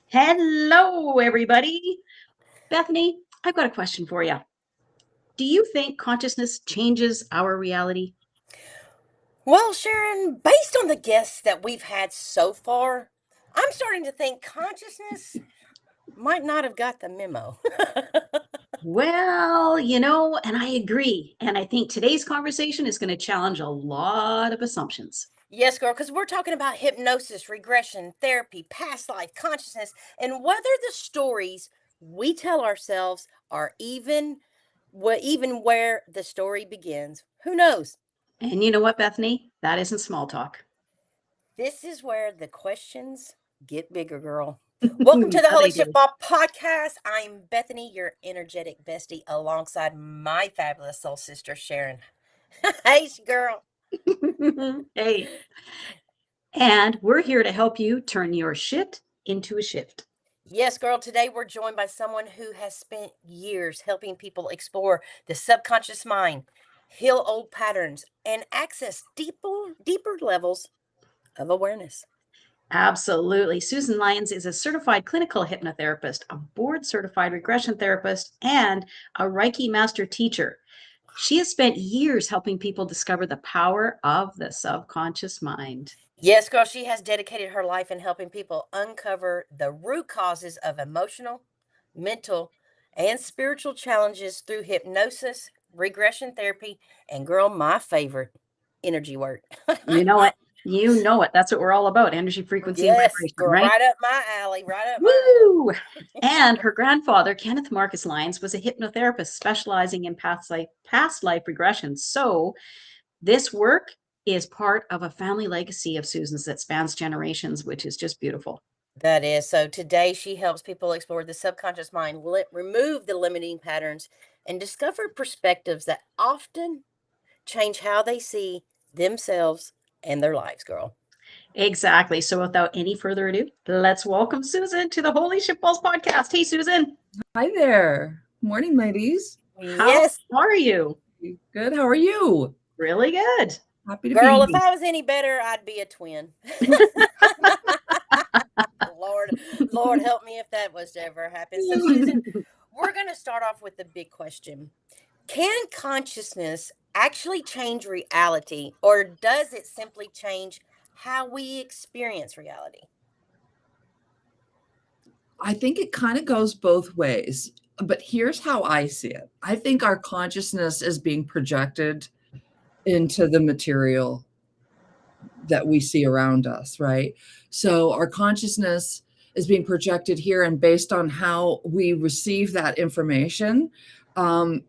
Hello, everybody. Bethany, I've got a question for you. Do you think consciousness changes our reality? Well, Sharon, based on the guests that we've had so far, I'm starting to think consciousness might not have got the memo. Well, and I agree. And I think today's conversation is going to challenge a lot of assumptions. Yes, girl, because we're talking about hypnosis, regression, therapy, past life, consciousness, and whether the stories we tell ourselves are even where the story begins. Who knows? And you know what, Bethany? That isn't small talk. This is where the questions get bigger, girl. Welcome to the Yeah, Holy they Shift do. Ball Podcast. I'm Bethany, your energetic bestie, alongside my fabulous soul sister, Sharon. Hey, girl. Hey, and we're here to help you turn your shit into a shift. Yes, girl. Today we're joined by someone who has spent years helping people explore the subconscious mind, heal old patterns, and access deeper levels of awareness. Absolutely. Susan Lyons is a certified clinical hypnotherapist, a board certified regression therapist, and a Reiki Master Teacher. She has spent years helping people discover the power of the subconscious mind. Yes, girl, she has dedicated her life in helping people uncover the root causes of emotional, mental, and spiritual challenges through hypnosis, regression therapy, and girl, my favorite, energy work. You know it. You know it. That's what we're all about, energy, frequency, and Yes, vibration, girl, right? right up my alley, right up my alley. Woo! And her grandfather, Kenneth Marcus Lyons, was a hypnotherapist specializing in past life regression. So this work is part of a family legacy of Susan's that spans generations, which is just beautiful. That is. So today she helps people explore the subconscious mind, remove the limiting patterns, and discover perspectives that often change how they see themselves and their lives, girl. Exactly. So without any further ado, let's welcome Susan to the Holy Shiftballs podcast. Hey, Susan. Hi there. Morning, ladies. How Yes, are you? Good. How are you? Really good. Happy to girl, be if here. I was any better, I'd be a twin. Lord help me if that was to ever happen. So, Susan, we're going to start off with the big question. Can consciousness actually change reality, or does it simply change how we experience reality? I think it kind of goes both ways, but here's how I see it. I think our consciousness is being projected into the material that we see around us, right? So our consciousness is being projected here, and based on how we receive that information, um,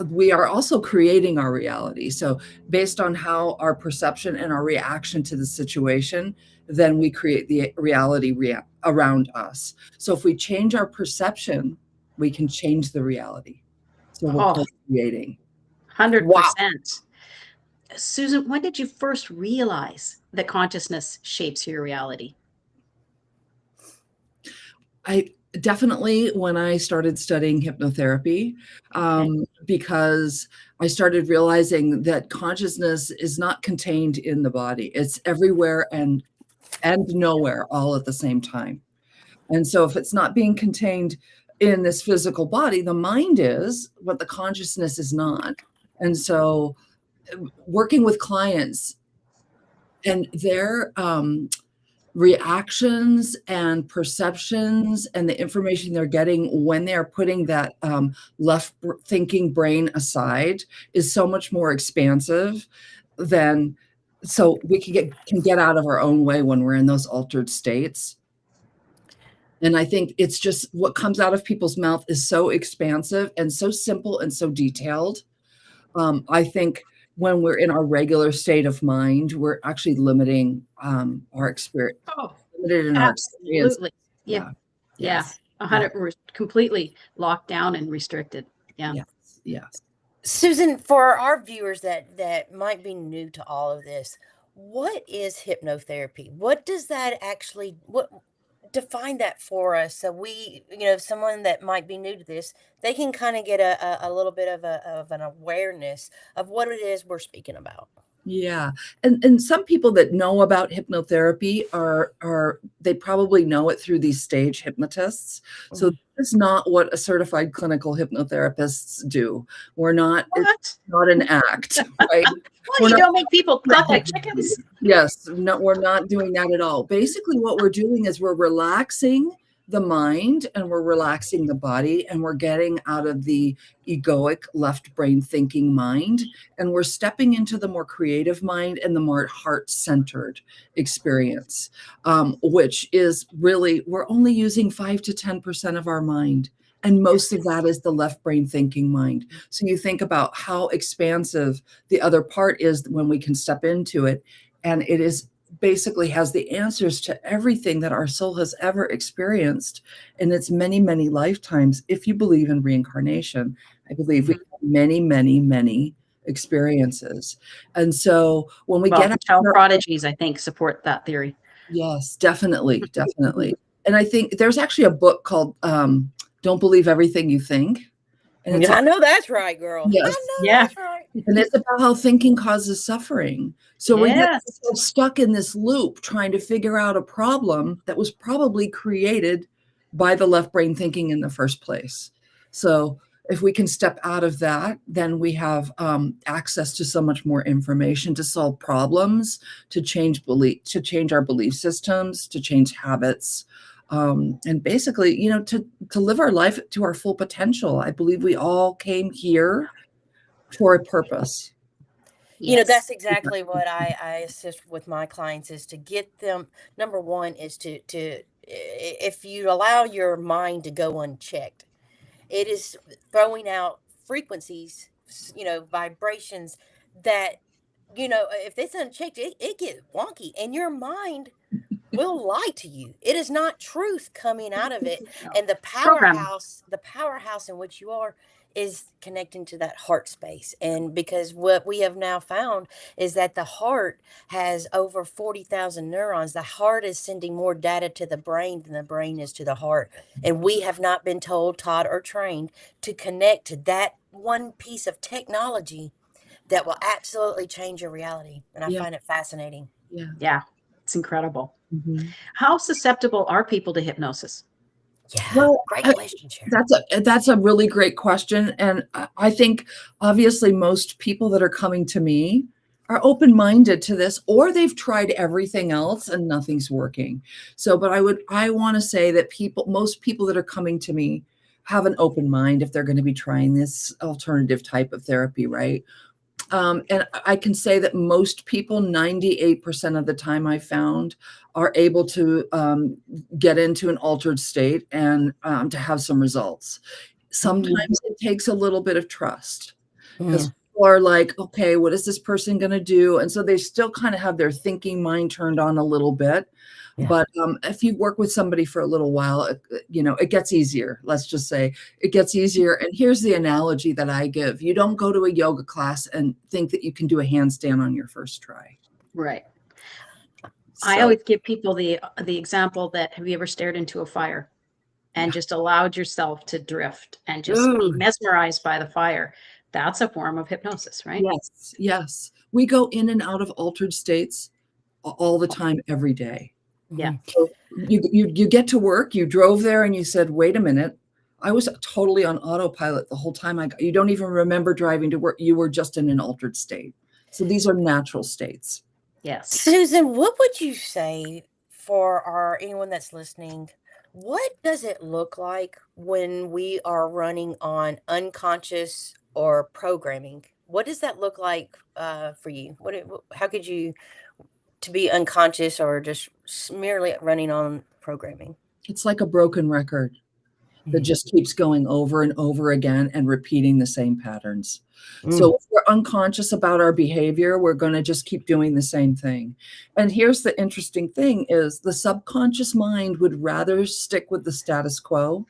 we are also creating our reality. So, based on how our perception and our reaction to the situation, then we create the reality around us. So, if we change our perception, we can change the reality. So, we're Oh, co-creating. 100%. Susan, when did you first realize that consciousness shapes your reality? I definitely when I started studying hypnotherapy, Okay. because I started realizing that consciousness is not contained in the body. It's everywhere and nowhere all at the same time. And so if it's not being contained in this physical body, the mind is, but the consciousness is not. And so working with clients and their reactions and perceptions and the information they're getting when they're putting that left thinking brain aside is so much more expansive than so we can get out of our own way when we're in those altered states. And I think it's just what comes out of people's mouth is so expansive and so simple and so detailed. I think when we're in our regular state of mind, we're actually limiting our experience, Oh, limited in our experience. absolutely. Yeah. Yeah. Yeah. Yes. Yeah. We're completely locked down and restricted. Yeah. Yes. Yes. Susan, for our viewers that might be new to all of this, what is hypnotherapy? What does that actually what define that for us so we, someone that might be new to this, they can kind of get a little bit of an awareness of what it is we're speaking about. Yeah. And some people that know about hypnotherapy are they probably know it through these stage hypnotists. So that's not what a certified clinical hypnotherapists do. We're not, it's What? not an act, right? Well, We're you not, don't make people cluck like chickens. yes, no, we're not doing that at all. Basically, what we're doing is we're relaxing the mind and we're relaxing the body, and we're getting out of the egoic left brain thinking mind, and we're stepping into the more creative mind and the more heart-centered experience, which is really, we're only using 5 to 10% of our mind. And most of that is the left brain thinking mind. So you think about how expansive the other part is when we can step into it. And it is basically has the answers to everything that our soul has ever experienced in its many, many lifetimes. If you believe in reincarnation, I believe we have many, many, many experiences. And so when we Well, get out child of our, prodigies, I think, support that theory. yes, definitely, definitely. And I think there's actually a book called Don't Believe Everything You Think. And it's I know that's right, girl. yes, I know Yeah. that's right. and it's about how thinking causes suffering. So we get Yes. ourselves stuck in this loop trying to figure out a problem that was probably created by the left brain thinking in the first place. So if we can step out of that, then we have access to so much more information to solve problems, to change our belief systems, to change habits, and basically, you know, to live our life to our full potential. I believe we all came here for a purpose. You know, Yes. that's exactly what I assist with my clients, is to get them. Number one is to if you allow your mind to go unchecked, it is throwing out frequencies, you know, vibrations that, you know, if it's unchecked, it gets wonky, and your mind will lie to you. It is not truth coming out of it. No. And Programming. the powerhouse in which you are is connecting to that heart space. And because what we have now found is that the heart has over 40,000 neurons. The heart is sending more data to the brain than the brain is to the heart. And we have not been told, taught, or trained to connect to that one piece of technology that will absolutely change your reality. And I Yeah. find it fascinating. Yeah. Yeah. It's incredible. Mhm. How susceptible are people to hypnosis? Yeah. Well, Great question, Sharon. that's a really great question. And I think obviously most people that are coming to me are open-minded to this, or they've tried everything else and nothing's working. So, but I want to say that most people that are coming to me have an open mind if they're going to be trying this alternative type of therapy, right? And I can say that most people, 98% of the time I found, are able to get into an altered state and to have some results. Sometimes it takes a little bit of trust, because people are like, okay, what is this person going to do? And so they still kind of have their thinking mind turned on a little bit. Yeah. But if you work with somebody for a little while, you know, it gets easier. Let's just say it gets easier. And here's the analogy that I give. You don't go to a yoga class and think that you can do a handstand on your first try. Right. So, I always give people the example that, have you ever stared into a fire and just allowed yourself to drift and just be mesmerized by the fire? That's a form of hypnosis, right? yes, yes. We go in and out of altered states all the time, every day. Yeah. So you get to work, you drove there and you said, wait a minute, I was totally on autopilot the whole time. You don't even remember driving to work. You were just in an altered state. So these are natural states. Yes. Susan, what would you say for anyone that's listening? What does it look like when we are running on unconscious or programming? What does that look like for you? How could you to be unconscious or just merely running on programming? It's like a broken record that just keeps going over and over again and repeating the same patterns. So if we're unconscious about our behavior, we're going to just keep doing the same thing. And here's the interesting thing is the subconscious mind would rather stick with the status quo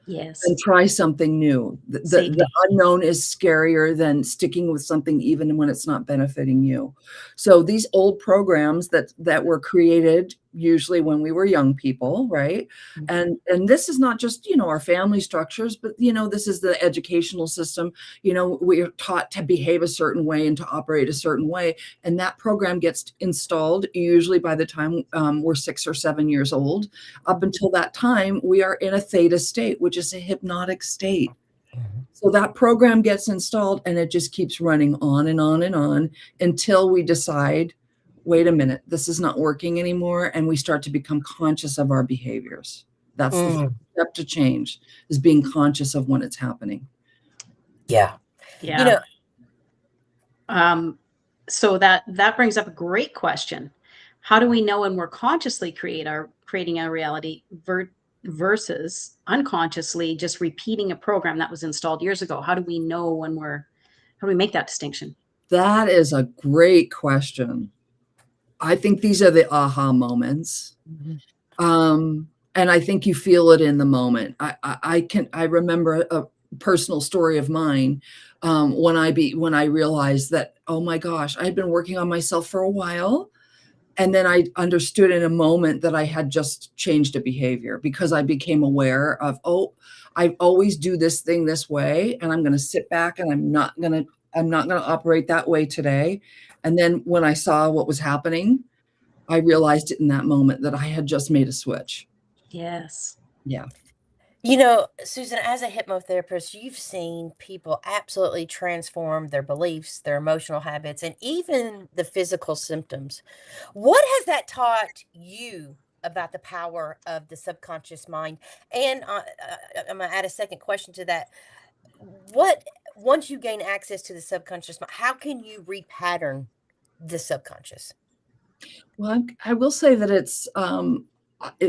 Yes. and try something new. The unknown is scarier than sticking with something even when it's not benefiting you. So these old programs that were created usually when we were young people, right? And this is not just, our family structures, but this is the educational system. We're taught to behave a certain way and to operate a certain way, and that program gets installed usually by the time we're 6 or 7 years old. Up until that time, we are in a theta state, which is a hypnotic state. So that program gets installed and it just keeps running on and on and on until we decide, wait a minute, this is not working anymore. And we start to become conscious of our behaviors. That's the first step to change, is being conscious of when it's happening. Yeah. Yeah. So that brings up a great question. How do we know when we're consciously creating our reality versus unconsciously just repeating a program that was installed years ago? How do we know how do we make that distinction? That is a great question. I think these are the aha moments. And I think you feel it in the moment. I remember a personal story of mine when I realized that, oh my gosh, I had been working on myself for a while. And then I understood in a moment that I had just changed a behavior, because I became aware of, I always do this thing this way, and I'm going to sit back and I'm not going to operate that way today. And then when I saw what was happening, I realized it in that moment that I had just made a switch. Yes. Yeah. Susan, as a hypnotherapist, you've seen people absolutely transform their beliefs, their emotional habits, and even the physical symptoms. What has that taught you about the power of the subconscious mind? And I'm going to add a second question to that. Once you gain access to the subconscious mind, how can you repattern the subconscious? Well, I will say that it's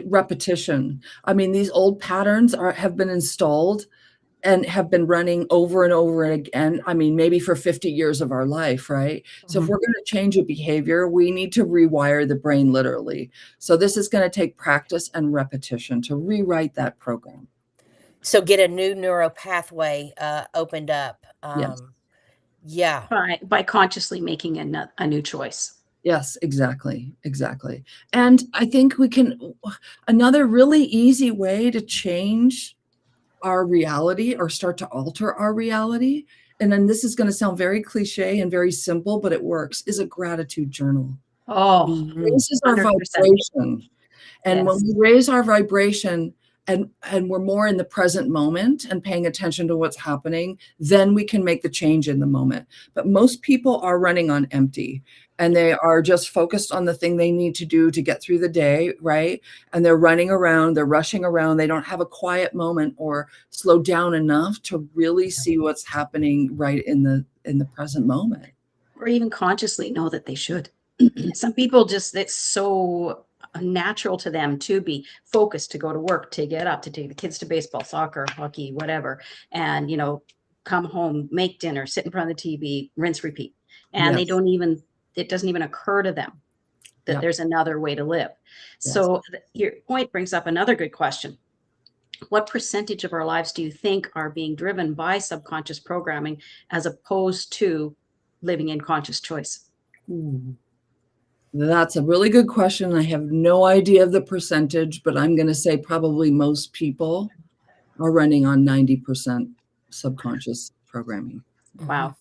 repetition. I mean, these old patterns have been installed and have been running over and over again. I mean, maybe for 50 years of our life, right? So if we're going to change a behavior, we need to rewire the brain literally. So this is going to take practice and repetition to rewrite that program. So get a new neural pathway opened up. Yes. Yeah. By consciously making a new choice. Yes, exactly. And I think another really easy way to change our reality or start to alter our reality, and then this is going to sound very cliche and very simple, but it works, is a gratitude journal. Oh, It raises our 100%. vibration. And when Yes. we raise our vibration and we're more in the present moment and paying attention to what's happening, then we can make the change in the moment. But most people are running on empty, and they are just focused on the thing they need to do to get through the day, right? And they're running around, they're rushing around. They don't have a quiet moment or slow down enough to really see what's happening right in the present moment. Or even consciously know that they should. Some people it's so natural to them to be focused, to go to work, to get up, to take the kids to baseball, soccer, hockey, whatever, and come home, make dinner, sit in front of the TV, rinse, repeat. And Yes. it doesn't even occur to them that Yep. there's another way to live. Yes. So your point brings up another good question. What percentage of our lives do you think are being driven by subconscious programming as opposed to living in conscious choice? Ooh. That's a really good question. I have no idea of the percentage, but I'm going to say probably most people are running on 90% subconscious programming. Wow.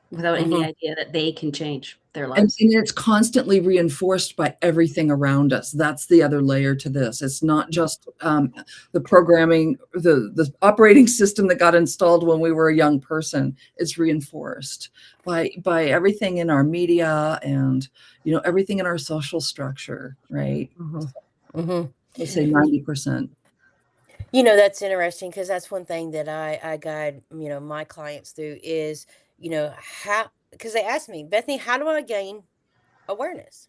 Without any idea that they can change their And lives. it's constantly reinforced by everything around us. That's the other layer to this. It's not just the programming, the operating system that got installed when we were a young person. It's reinforced by everything in our media and everything in our social structure, right? Let's say 90%. That's interesting, because that's one thing that I guide, my clients through is, how, because they ask me, Bethany, how do I gain awareness?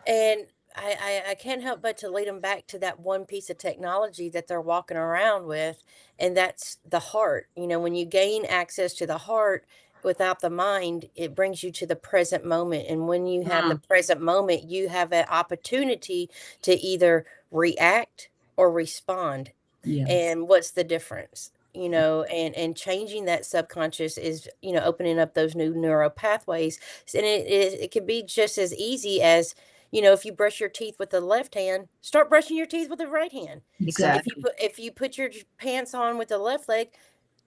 And I can't help but to lead them back to that one piece of technology that they're walking around with, and that's the heart. When you gain access to the heart without the mind, it brings you to the present moment. And when you have the present moment, you have an opportunity to either react or respond. Yes. And what's the difference? And changing that subconscious is, opening up those new neural pathways. And it could be just as easy as, if you brush your teeth with the left hand, start brushing your teeth with the right hand. Exactly. If you put your pants on with the left leg,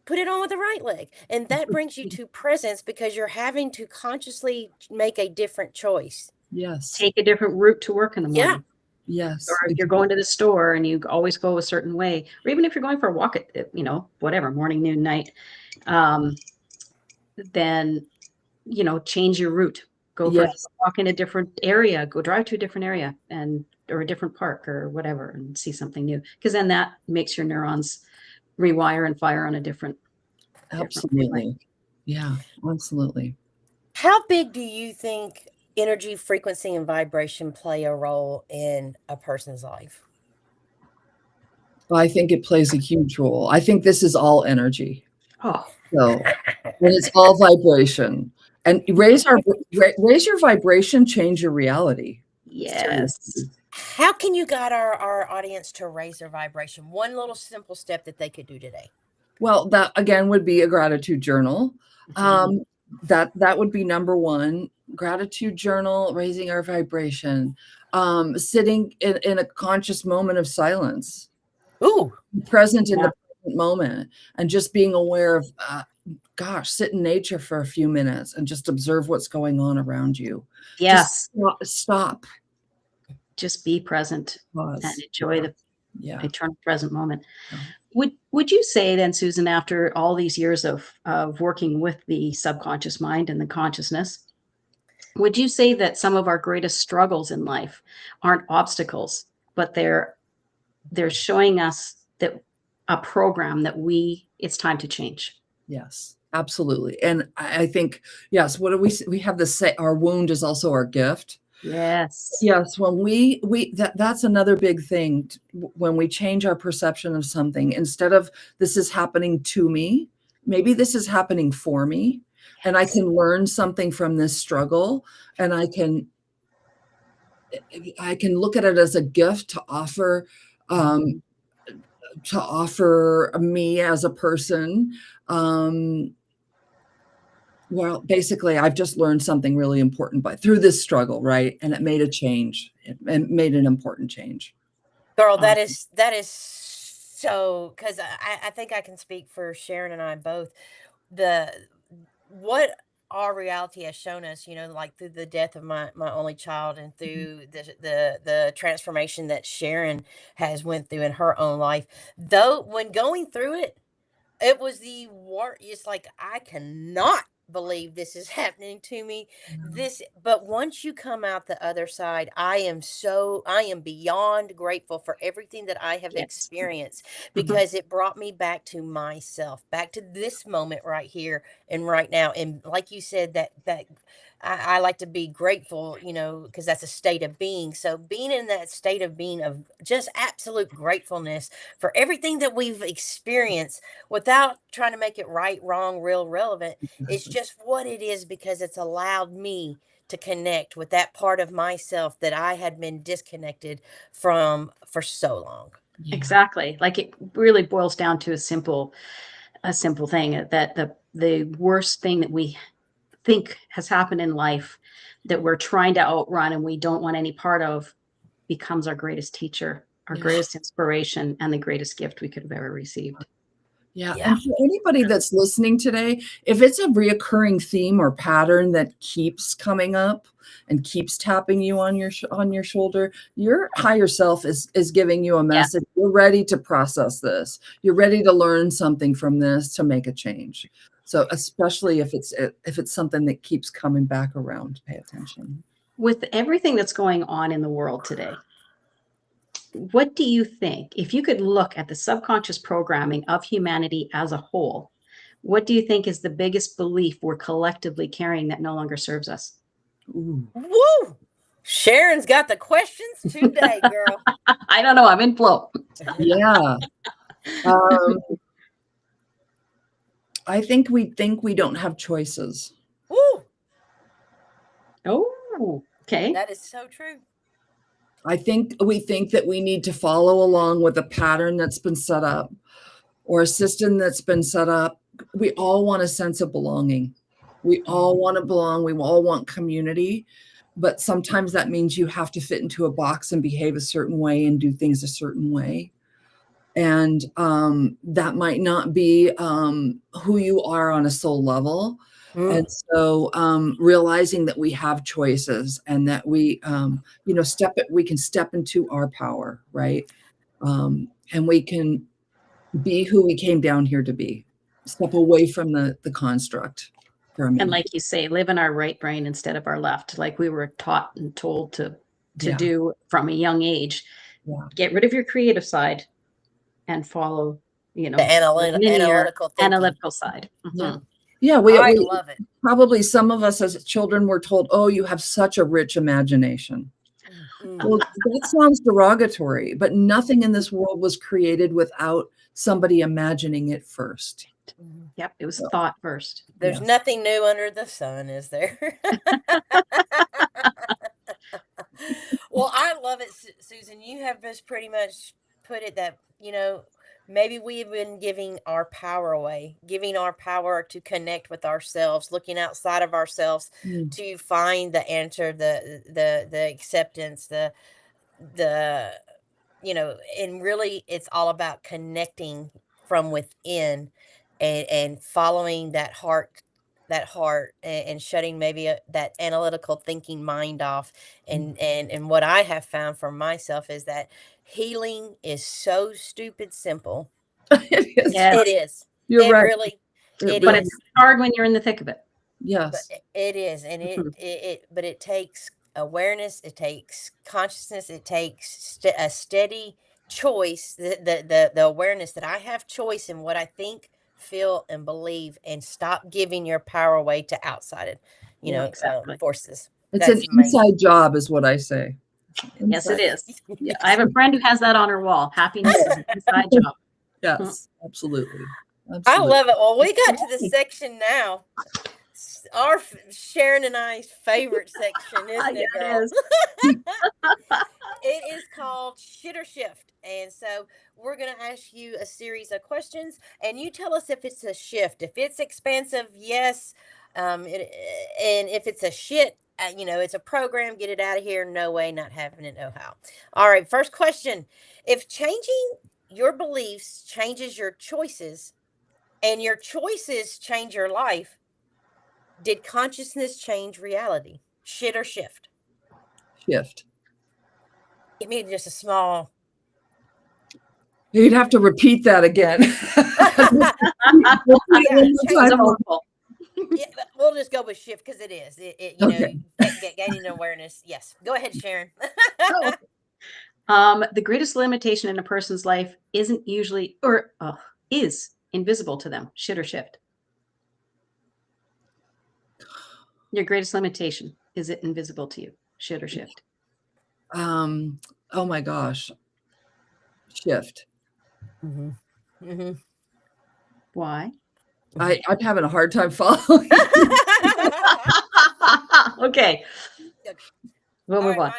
put it on with the right leg. And that brings you to presence because you're having to consciously make a different choice. Yes. Take a different route to work in the Yeah. morning. Yes. Or if you're going to the store and you always go a certain way, or even if you're going for a walk at, whatever, morning, noon, night, then, change your route. Go for a Yes. walk in a different area, go drive to a different area or a different park or whatever and see something new. Because then that makes your neurons rewire and fire on a different way. Absolutely. Yeah, absolutely. How big do you think energy, frequency, and vibration play a role in a person's life? Well, I think it plays a huge role. I think this is all energy. Oh, So, and it's all vibration. And raise your vibration, change your reality. yes. Seriously. How can you guide our audience to raise their vibration? One little simple step that they could do today. Well, that again would be a gratitude journal. That would be number one. Gratitude journal, raising our vibration, sitting in a conscious moment of silence. Ooh, Present in the present moment and just being aware of sit in nature for a few minutes and just observe what's going on around you. Yes. Just stop. Just be present Pause. and enjoy the Yeah. eternal present moment. Yeah. Would you say then, Susan, after all these years of working with the subconscious mind and the consciousness, would you say that some of our greatest struggles in life aren't obstacles, but they're showing us that a program that it's time to change? Yes, absolutely. And I think, yes, what do we have this say, our wound is also our gift. Yes. Yes, when that's another big thing. When we change our perception of something, instead of this is happening to me, maybe this is happening for me, and I can learn something from this struggle, and I can look at it as a gift to offer me as a person. Well, basically, I've just learned something really important through this struggle, right? And it made a change. It made an important change. girl, that is so, because I think I can speak for Sharon and I both. What our reality has shown us, like through the death of my only child and through the transformation that Sharon has went through in her own life, though when going through it, it was the worst. It's like, I cannot believe this is happening to me. But once you come out the other side, I am beyond grateful for everything that I have Yes. experienced, because it brought me back to myself, back to this moment right here and right now. And like you said, that I like to be grateful, because that's a state of being. So being in that state of being of just absolute gratefulness for everything that we've experienced, without trying to make it right, wrong, real, relevant. It's just what it is, because it's allowed me to connect with that part of myself that I had been disconnected from for so long. Yeah. Exactly. Like it really boils down to a simple thing, that the worst thing that we think has happened in life that we're trying to outrun and we don't want any part of becomes our greatest teacher, our Yeah. greatest inspiration, and the greatest gift we could have ever received. Yeah. Yeah. And for anybody that's listening today, if it's a reoccurring theme or pattern that keeps coming up and keeps tapping you on your shoulder, your higher self is giving you a message. You're ready to process this. You're ready to learn something from this to make a change. So especially if it's something that keeps coming back around, pay attention. With everything that's going on in the world today, what do you think, if you could look at the subconscious programming of humanity as a whole, what do you think is the biggest belief we're collectively carrying that no longer serves us? Ooh. Woo! Sharon's got the questions today, girl. I don't know. I'm in flow. Yeah. I think we don't have choices. Woo! Oh, okay. That is so true. We think that we need to follow along with a pattern that's been set up or a system that's been set up. We all want a sense of belonging. We all want to belong. We all want community. But sometimes that means you have to fit into a box and behave a certain way and do things a certain way. And that might not be who you are on a soul level. And so realizing that we have choices and that we, we can step into our power, right? And we can be who we came down here to be. Step away from the construct for a minute. And like you say, live in our right brain instead of our left, like we were taught and told to do from a young age. Yeah. Get rid of your creative side and follow, the linear analytical side. Yeah. Yeah, we love it. Probably some of us as children were told, oh, you have such a rich imagination. Well, that sounds derogatory, but nothing in this world was created without somebody imagining it first. Yep, it was thought first. There's nothing new under the sun, is there? Well, I love it, Susan. You have just pretty much put it that, maybe we've been giving our power away, giving our power to connect with ourselves, looking outside of ourselves to find the answer, the acceptance, and really it's all about connecting from within and following that heart and shutting maybe that analytical thinking mind off. And what I have found for myself is that healing is so stupid simple. It is. Yes. It is. You're right. Really, but it's hard when you're in the thick of it. Yes. But it is. And but it takes awareness, it takes consciousness, it takes a steady choice, the awareness that I have choice in what I think, feel, and believe, and stop giving your power away to outside exactly. Forces. It's an inside job is what I say. Yes, it is. Yes. I have a friend who has that on her wall. Happiness is an inside job. Yes, absolutely. I love it. Well, we got to the section now. Our Sharon and I's favorite section, isn't it, girl? It is called Shit or Shift. And so we're going to ask you a series of questions, and you tell us if it's a shift. If it's expansive, yes. And if it's a shit, it's a program, get it out of here. No way, not having it, no how. All right, first question. If changing your beliefs changes your choices, and your choices change your life, did consciousness change reality? Shit or shift? Shift. Give me just a small. You'd have to repeat that again. Yeah, we'll just go with shift because it is. Gaining awareness. Yes. Go ahead, Sharon. The greatest limitation in a person's life isn't usually is invisible to them. Shit or shift? Your greatest limitation, is it invisible to you? Shit or shift? Oh my gosh. Shift. Why? I'm having a hard time following. Okay. We'll move on.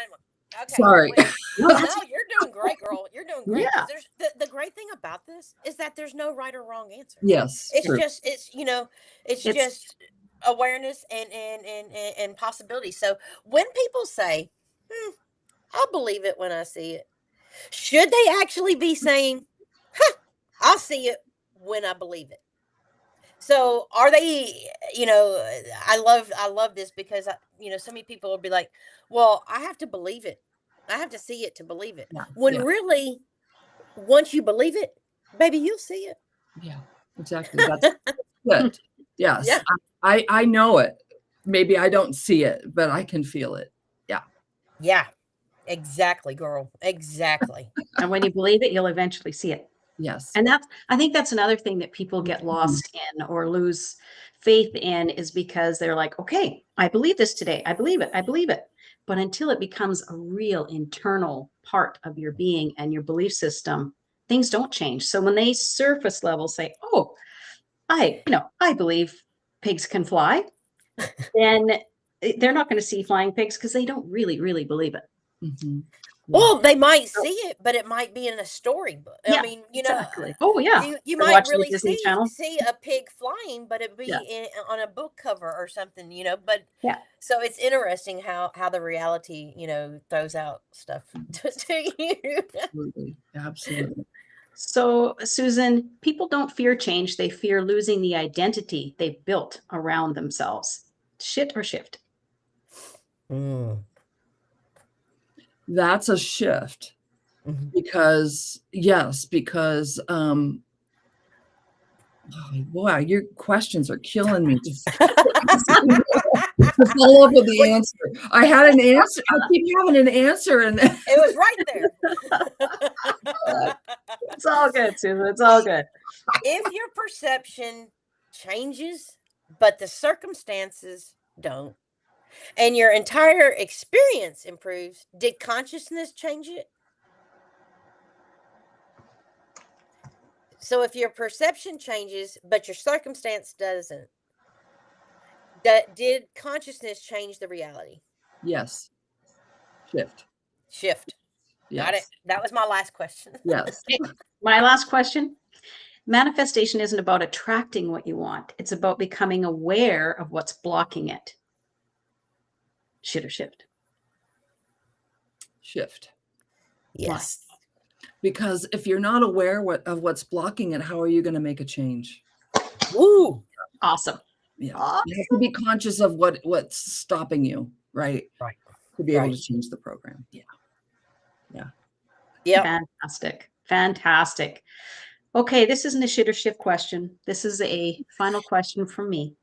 Okay. Sorry. No, you're doing great, girl. You're doing great. Yeah. There's the great thing about this is that there's no right or wrong answer. Yes. It's true. just it's just awareness and possibility. So when people say, I'll believe it when I see it, should they actually be saying, I'll see it when I believe it? So are they, I love this because, so many people will be like, well, I have to believe it. I have to see it to believe it. Yeah. When really, once you believe it, baby, you'll see it. Yeah, exactly. That's good. Yes. Yeah. I know it. Maybe I don't see it, but I can feel it. Yeah. Yeah, exactly, girl. Exactly. And when you believe it, you'll eventually see it. Yes. And I think that's another thing that people get lost in or lose faith in, is because they're like, okay, I believe this today. I believe it. I believe it. But until it becomes a real internal part of your being and your belief system, things don't change. So when they surface level say, oh, I believe pigs can fly, then they're not going to see flying pigs because they don't really, really believe it. Mm-hmm. Well, they might see it, but it might be in a storybook. I Yeah, mean, exactly. Oh, yeah. you Or might watching the really Disney Channel. see a pig flying, but it Yeah. be on a book cover or something, But Yeah. so it's interesting how the reality, throws out stuff to you. Absolutely. Absolutely. So, Susan, people don't fear change. They fear losing the identity they built around themselves. Shit or shift? Mm. That's a shift Mhm. because oh, wow, your questions are killing me. To follow up with the Well, answer. I had an answer. I keep having an answer, and it was right there. It's all good, Susan. It's all good. If your perception changes, but the circumstances don't, and your entire experience improves, did consciousness change it? So if your perception changes, but your circumstance doesn't, did consciousness change the reality? yes, shift. Shift. Got it. Yes, That was my last question. yes, My last question. Manifestation isn't about attracting what you want. It's about becoming aware of what's blocking it. Shit or shift? shift. Yes. Because if you're not aware of what's blocking it, how are you going to make a change? Woo. Awesome. Yeah, Awesome. you have to be conscious of what's stopping you, right? Right. To be able Right. to change the program. Yeah. Yep. Fantastic. Fantastic. Okay, this isn't a shit or shift question. This is a final question from me.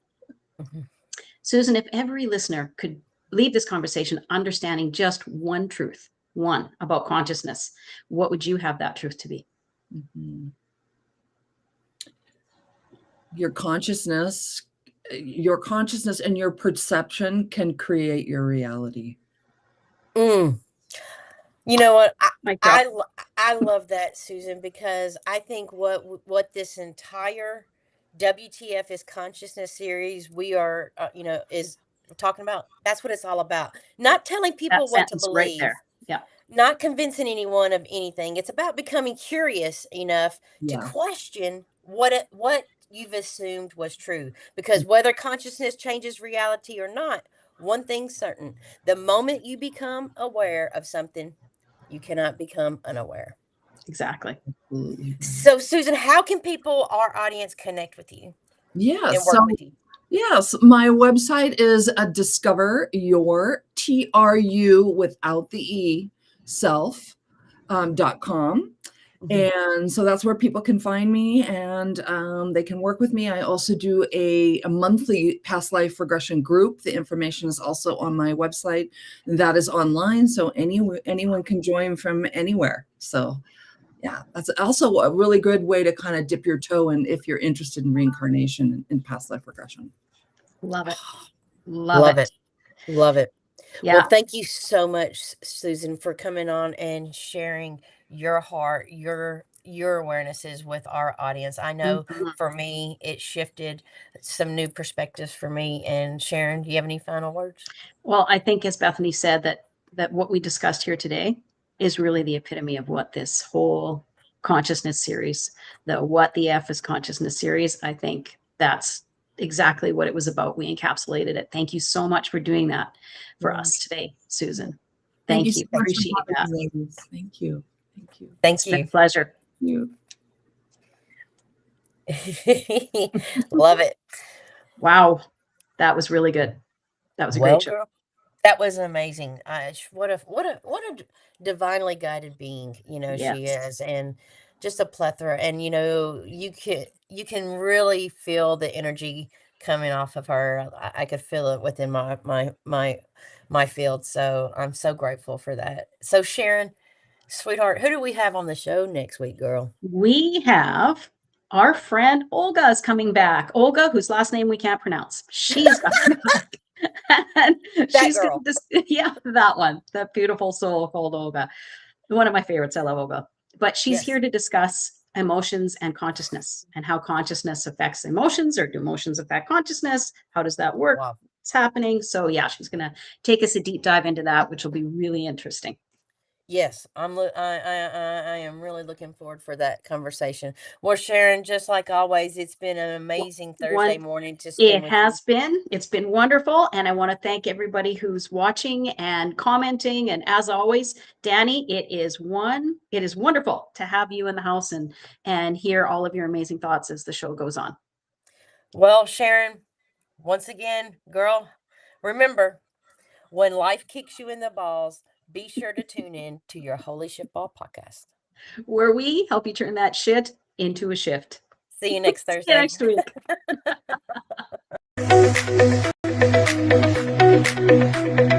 Mhm. Susan, if every listener could leave this conversation understanding just one truth, one about consciousness, what would you have that truth to be? Mhm. Your consciousness and your perception can create your reality. Mm. You know what? Mic drop. I love that, Susan, because I think what this entire WTF is consciousness series we are, is talking about. That's what it's all about. Not telling That people what to sentence right believe, there. Yeah, not convincing anyone of anything. It's about becoming curious enough to Yeah. question what you've assumed was true. Because whether consciousness changes reality or not, one thing's certain: the moment you become aware of something, you cannot become unaware. exactly. Absolutely. So, Susan, how can people, our audience, connect with you Yeah. and So work with you? yes, my website is discover your TRU without the E self .com. Mhm. And so that's where people can find me and they can work with me. I also do a monthly past life regression group. The information is also on my website. That is online, so anyone can join from anywhere. So yeah, that's also a really good way to kind of dip your toe in if you're interested in reincarnation and past life regression. Love it. Love Love it. it. Love it. Well, Yeah. thank you so much, Susan, for coming on and sharing your heart, your awarenesses with our audience. I know Mhm. for me, it shifted some new perspectives for me. And Sharon, do you have any final words? Well, I think as Bethany said, that what we discussed here today is really the epitome of what this whole consciousness series, the What the F is Consciousness series, I think that's exactly what it was about. We encapsulated it. Thank you so much for doing that for us today, Susan. Thank you Thank so you. much for Appreciate that. having me, ladies. Thank you. Thank you. Thank It's been you. a pleasure. Thank you. Love it. Wow. That was really good. That was a great Well, show. girl, that was amazing. What a divinely guided being, she Yes, is, and just a plethora. And you can really feel the energy coming off of her. I could feel it within my field. So I'm so grateful for that. So Sharon, sweetheart, who do we have on the show next week, girl? we have our friend Olga is coming back. Olga, whose last name we can't pronounce. She's coming back. And That she's going girl. to, yeah, that one, that beautiful soul called Olga. One of my favorites. I love Olga. But she's Yes. here to discuss emotions and consciousness and how consciousness affects emotions, or do emotions affect consciousness? How does that work? Wow. What's happening? So, yeah, she's going to take us a deep dive into that, which will be really interesting. Yes, I am really looking forward for that conversation. Well, Sharon, just like always, it's been an amazing One, Thursday morning to it spend with you. has been. It's been wonderful. And I want to thank everybody who's watching and commenting. And as always, Danny, it is wonderful to have you in the house and hear all of your amazing thoughts as the show goes on. Well, Sharon, once again, girl, remember, when life kicks you in the balls, be sure to tune in to your Holy Shiftball podcast. Where we help you turn that shit into a shift. See you next See you Thursday. next week.